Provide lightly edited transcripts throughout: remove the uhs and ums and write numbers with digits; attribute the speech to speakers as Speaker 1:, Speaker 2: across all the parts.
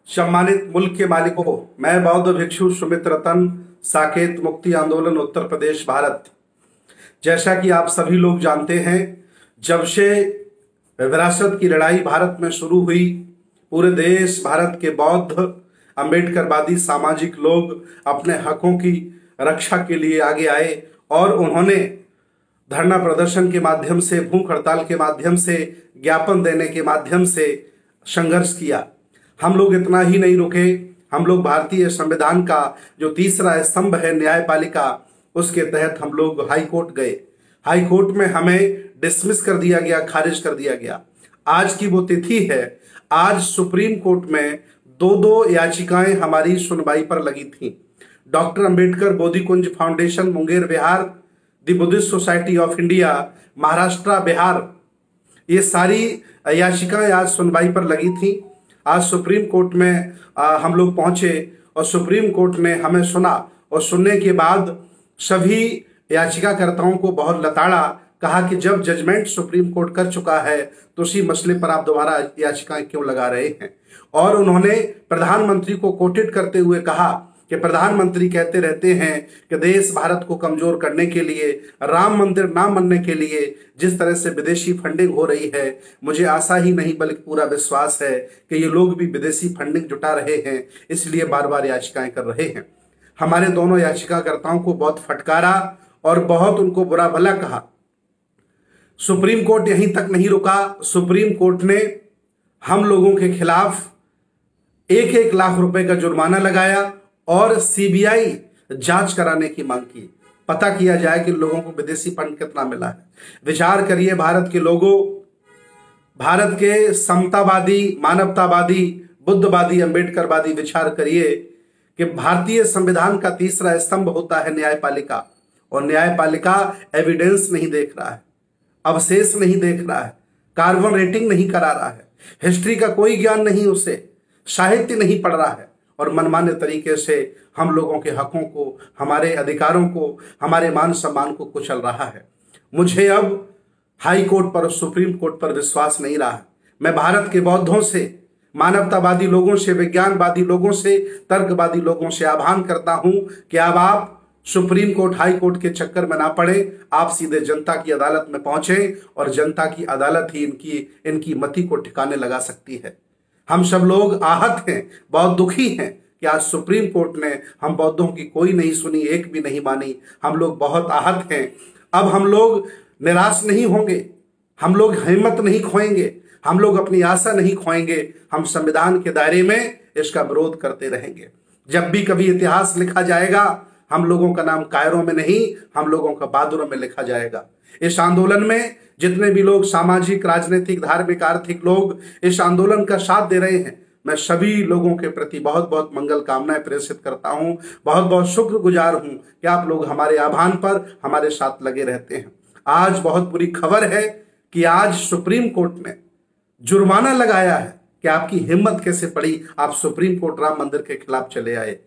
Speaker 1: सम्मानित मुल्क के मालिकों, मैं बौद्ध भिक्षु सुमित रतन, साकेत मुक्ति आंदोलन उत्तर प्रदेश भारत। जैसा कि आप सभी लोग जानते हैं, जब से विरासत की लड़ाई भारत में शुरू हुई, पूरे देश भारत के बौद्ध अंबेडकरवादी सामाजिक लोग अपने हकों की रक्षा के लिए आगे आए और उन्होंने धरना प्रदर्शन के माध्यम से, भूख हड़ताल के माध्यम से, ज्ञापन देने के माध्यम से संघर्ष किया। हम लोग इतना ही नहीं रुके, हम लोग भारतीय संविधान का जो तीसरा स्तंभ है न्यायपालिका, उसके तहत हम लोग हाई कोर्ट गए। हाई कोर्ट में हमें डिसमिस कर दिया गया, खारिज कर दिया गया। आज की वो तिथि है, आज सुप्रीम कोर्ट में दो याचिकाएं हमारी सुनवाई पर लगी थी। Doctor Ambedkar Bodhikunj foundation Munger Bihar, the Buddhist society of India Maharashtra Bihar, ये सारी याचिकाएं आज सुनवाई पर लगी थी। आज सुप्रीम कोर्ट में हम लोग पहुंचे और सुप्रीम कोर्ट ने हमें सुना और सुनने के बाद सभी याचिकाकर्ताओं को बहुत लताड़ा, कहा कि जब जजमेंट सुप्रीम कोर्ट कर चुका है तो उसी मसले पर आप दोबारा याचिकाएं क्यों लगा रहे हैं। और उन्होंने प्रधानमंत्री को कोटेड करते हुए कहा कि प्रधानमंत्री कहते रहते हैं कि देश भारत को कमजोर करने के लिए, राम मंदिर ना बनने के लिए जिस तरह से विदेशी फंडिंग हो रही है, मुझे आशा ही नहीं बल्कि पूरा विश्वास है कि ये लोग भी विदेशी फंडिंग जुटा रहे हैं, इसलिए बार बार याचिकाएं कर रहे हैं। हमारे दोनों याचिकाकर्ताओं को बहुत फटकारा और बहुत उनको बुरा भला कहा। सुप्रीम कोर्ट यहीं तक नहीं रुका, सुप्रीम कोर्ट ने हम लोगों के खिलाफ 1-1 लाख रुपए का जुर्माना लगाया और सीबीआई जांच कराने की मांग की। पता किया जाए कि लोगों को विदेशी फंड कितना मिला है। विचार करिए भारत के लोगों, भारत के समतावादी, मानवतावादी, बुद्धवादी, अंबेडकरवादी विचार करिए कि भारतीय संविधान का तीसरा स्तंभ होता है न्यायपालिका, और न्यायपालिका एविडेंस नहीं देख रहा है, अवशेष नहीं देख रहा है, कार्बन रेटिंग नहीं करा रहा है, हिस्ट्री का कोई ज्ञान नहीं, उसे साहित्य नहीं पढ़ रहा है और मनमाने तरीके से हम लोगों के हकों को, हमारे अधिकारों को, हमारे मान सम्मान को कुचल रहा है। मुझे अब हाई कोर्ट पर, सुप्रीम कोर्ट पर विश्वास नहीं रहा है। मैं भारत के बौद्धों से, मानवतावादी लोगों से, विज्ञानवादी लोगों से, तर्कवादी लोगों से आह्वान करता हूं कि अब आप सुप्रीम कोर्ट, हाई कोर्ट के चक्कर में ना पड़े, आप सीधे जनता की अदालत में पहुंचे और जनता की अदालत ही इनकी मति को ठिकाने लगा सकती है। हम सब लोग आहत हैं, बहुत दुखी हैं कि आज सुप्रीम कोर्ट ने हम बौद्धों की कोई नहीं सुनी, एक भी नहीं मानी। हम लोग बहुत आहत हैं। अब हम लोग निराश नहीं होंगे, हम लोग हिम्मत नहीं खोएंगे, हम लोग अपनी आशा नहीं खोएंगे। हम संविधान के दायरे में इसका विरोध करते रहेंगे। जब भी कभी इतिहास लिखा जाएगा, हम लोगों का नाम कायरों में नहीं, हम लोगों का बहादुरों में लिखा जाएगा। इस आंदोलन में जितने भी लोग सामाजिक, राजनीतिक, धार्मिक, आर्थिक लोग इस आंदोलन का साथ दे रहे हैं, मैं सभी लोगों के प्रति बहुत बहुत मंगल कामनाएं प्रेषित करता हूं। बहुत बहुत शुक्रगुजार हूं कि आप लोग हमारे आह्वान पर हमारे साथ लगे रहते हैं। आज बहुत बुरी खबर है कि आज सुप्रीम कोर्ट ने जुर्माना लगाया है कि आपकी हिम्मत कैसे पड़ी, आप सुप्रीम कोर्ट राम मंदिर के खिलाफ चले आए।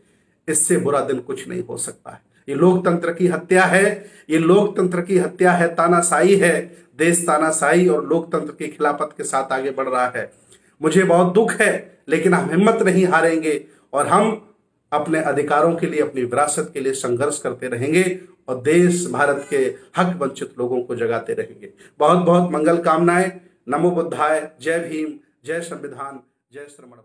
Speaker 1: इससे बुरा दिन कुछ नहीं हो सकता है। ये लोकतंत्र की हत्या है, ये लोकतंत्र की हत्या है, तानाशाही है। देश तानाशाही और लोकतंत्र की खिलाफत के साथ आगे बढ़ रहा है। मुझे बहुत दुख है, लेकिन हम हिम्मत नहीं हारेंगे और हम अपने अधिकारों के लिए, अपनी विरासत के लिए संघर्ष करते रहेंगे और देश भारत के हक वंचित लोगों को जगाते रहेंगे। बहुत बहुत मंगल कामनाएं। नमो बुद्धाय। जय भीम, जय संविधान, जय श्रमण।